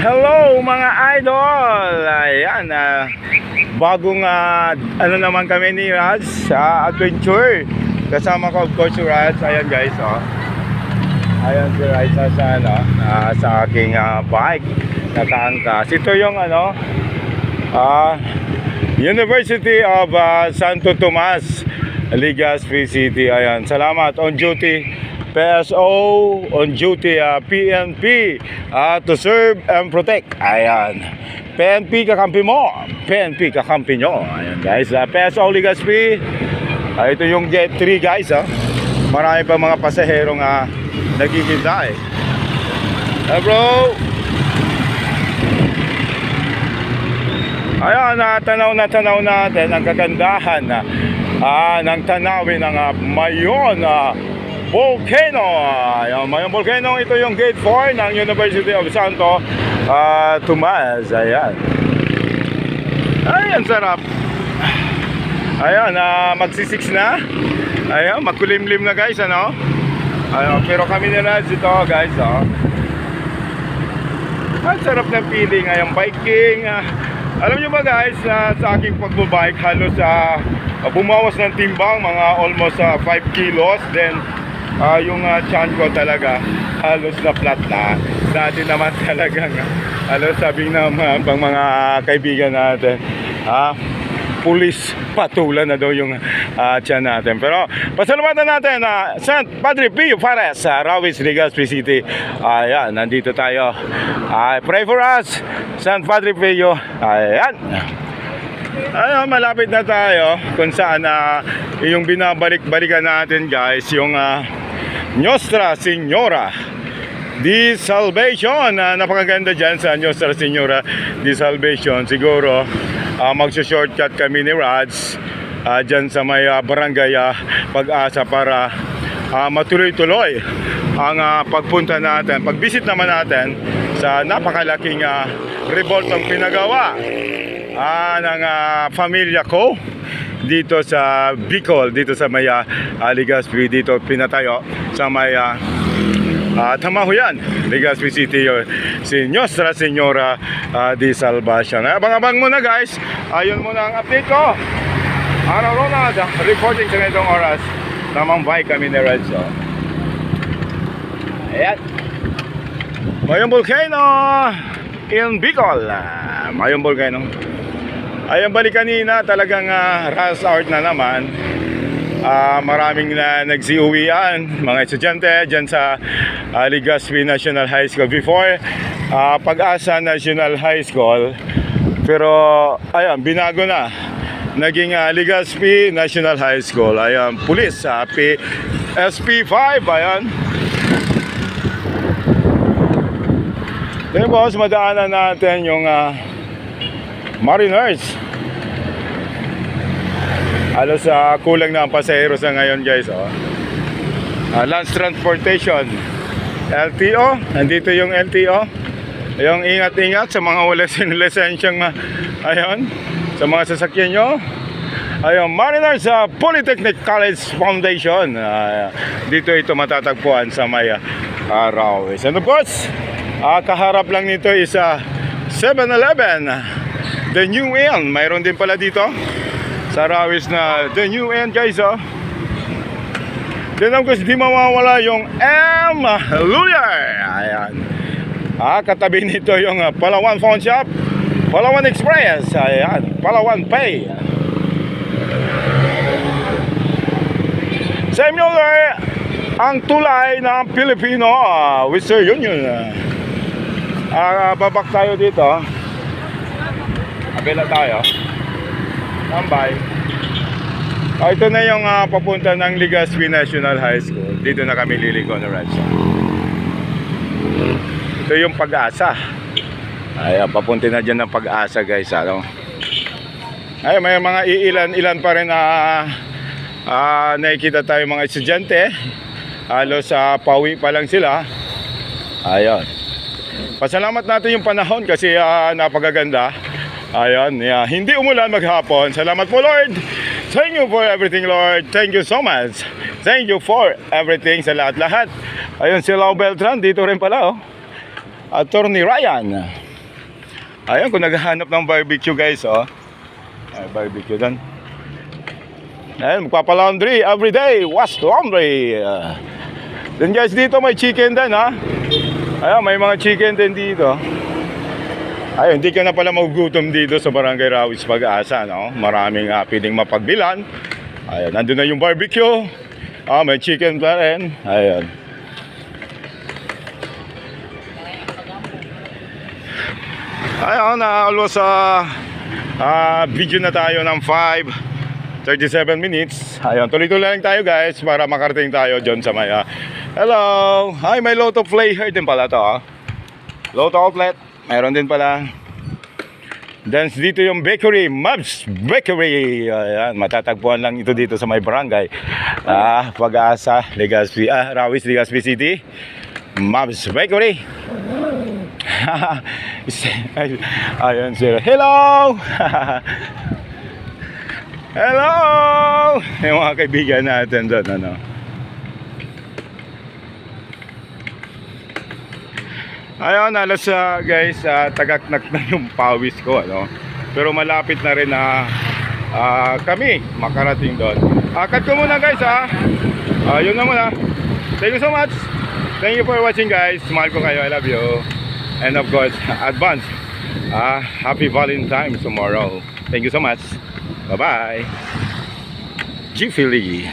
Hello mga idol! Ayan, bagong ano naman kami ni Raz sa adventure. Kasama ko of course si Raz. Ayan guys, oh. Ayan si Raz sa aking bike nakaangkas. Ito yung University of Santo Tomas, Legazpi City. Ayan, salamat on duty. PSO on duty, PNP to serve and protect. Ayan, PNP kakampi mo, PNP kakampi nyo. Ayan guys, PSO Legazpi. Ito yung Jet 3 guys. Marami pa mga pasaherong naghihintay. Bro, ayan, tanaw natin ang kagandahan ng tanawin ng Mayon Volcano. Ayan, Mayon Volcano, ito yung gate 4 ng University of Santo Tomas. Ayan. Ayan, sarap. Ayan, magsi-6 na. Ayan, magkulimlim na guys, ano? Ayan, pero kami nila dito guys, oh. Ang sarap ng feeling, ayan, biking. Alam nyo ba guys, sa aking pagbabike, halos bumawas ng timbang, mga almost 5 kilos. Then yung tiyan ko talaga halos na flat na. Dati naman talagang halos sabing naman pang mga kaibigan natin, pulis patulan na daw yung tiyan natin. Pero pasalamatan natin St. Padre Pio Fares, Rawis, Legazpi City. Ayan, nandito tayo. Pray for us, St. Padre Pio. Ayan. Ayun, malapit na tayo kung saan yung binabalik-balikan natin guys, yung Nostra Senora di Salvation. Napakaganda dyan sa Nostra Senora di Salvation. Siguro magsa-shortcut kami ni Rads dyan sa may barangay Pag-asa para matuloy-tuloy ang pagpunta natin, pag-visit naman natin sa napakalaking revoltong pinagawa ng pamilya ko dito sa Bicol, dito sa may Legazpi, dito pinatayo sa may Tamahuyan, Legazpi City, si Nostra Senora di Salvation. Abang-abang muna guys. Ayun muna ang update ko. Araw Ronald reporting sa ganitong oras. Tamang bike kami ni Redzo. Ayan, Mayon Volcano in Bicol. Mayon Volcano. Ayun, balik kanina talagang rush hour na naman. Maraming na nagsiuwian, mga estudyante dyan sa Legazpi National High School. Before, Pag-asa National High School. Pero, ayan, binago na. Naging Legazpi National High School. Ayan, pulis, SP5, ayan. Then boss, madaanan natin yung Mariners. Halos kulang na ang pasahero sa ngayon guys, oh. Land Transportation, LTO, nandito yung LTO. Yung ingat-ingat sa mga wala lisensyang ayun, sa mga sasakyan nyo. Ayun, Mariners Polytechnic College Foundation. Dito ito matatagpuan sa may Rawis. And of course, kaharap lang nito is 7-Eleven, The New Inn. Mayroon din pala dito sa Rawis na The New Inn guys, oh. Then of course, di mawawala yung Hallelujah. Ayan. Katabi nito yung Palawan Phone Shop, Palawan Express. Ayan, Palawan Pay. Same Muller, ang tulay ng Pilipino Western Union. Babak tayo dito. Abela tayo. Tambay. Ito na yung papunta ng Legazpi National High School. Dito na kami liligo na Reds. Ito yung Pag-asa. Ayan, papunta na dyan ng Pag-asa guys, ano? Ay, may mga ilan pa rin nakikita tayo mga estudyante. Halos pauwi pa lang sila. Ayun. Pasalamat natin yung panahon kasi napakaganda. Ayun, hindi umulan maghapon. Salamat po Lord. Thank you for everything Lord. Thank you so much. Thank you for everything sa lahat-lahat. Ayun si Lau Beltran, dito rin pala, oh. Attorney Ryan. Ayun, kung naghahanap ng barbecue guys, oh. Ay, barbecue doon. Ayun, magpapalaundry everyday, wash laundry. Then guys, dito may chicken din, ha. Ayun, may mga chicken din dito. Ayun, hindi ka na pala magugutom dito sa Barangay Rawis Pag-asa, no? Maraming pwedeng mapagbilan. Ayun, nandun na yung barbecue. May chicken pa rin. Ayun. Ayun, almost video na tayo ng 5:37 minutes. Ayun, tuloy-tuloy lang tayo guys para makarating tayo dyan sa may hello! Ay, may Lotto Flavor din pala to, Lotto Outlet, mayroon din pala. Then dito yung bakery, Mabs Bakery. Ayan, matatagpuan lang ito dito sa may barangay Pag-asa, Legazpi, Rawis, Legazpi City. Mabs Bakery. Ayun sila. Hello! Hello! Yung mga kaibigan natin doon, ano. Ayun, alas guys, tagaknak na yung pawis ko, ano. Pero malapit na rin na kami makarating doon. Cut ko muna guys, yun na muna. Thank you so much. Thank you for watching guys. Mahal ko kayo, I love you. And of course, advance happy Valentine's tomorrow. Thank you so much. Bye-bye. G. Philly.